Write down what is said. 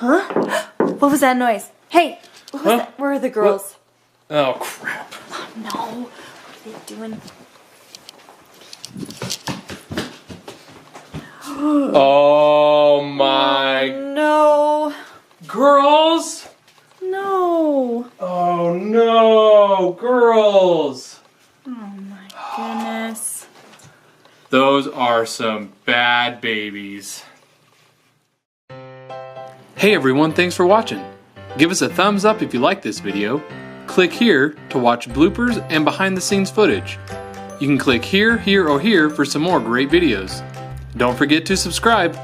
Huh? What was that noise? Hey, what was that? Where are the girls? What? Oh, crap. Oh, no. What are they doing? Oh, my. No. Girls? No. Oh, no. Girls. Oh, my goodness. Those are some bad babies. Hey everyone, thanks for watching. Give us a thumbs up if you like this video. Click here to watch bloopers and behind the scenes footage. You can click here, here, or here for some more great videos. Don't forget to subscribe.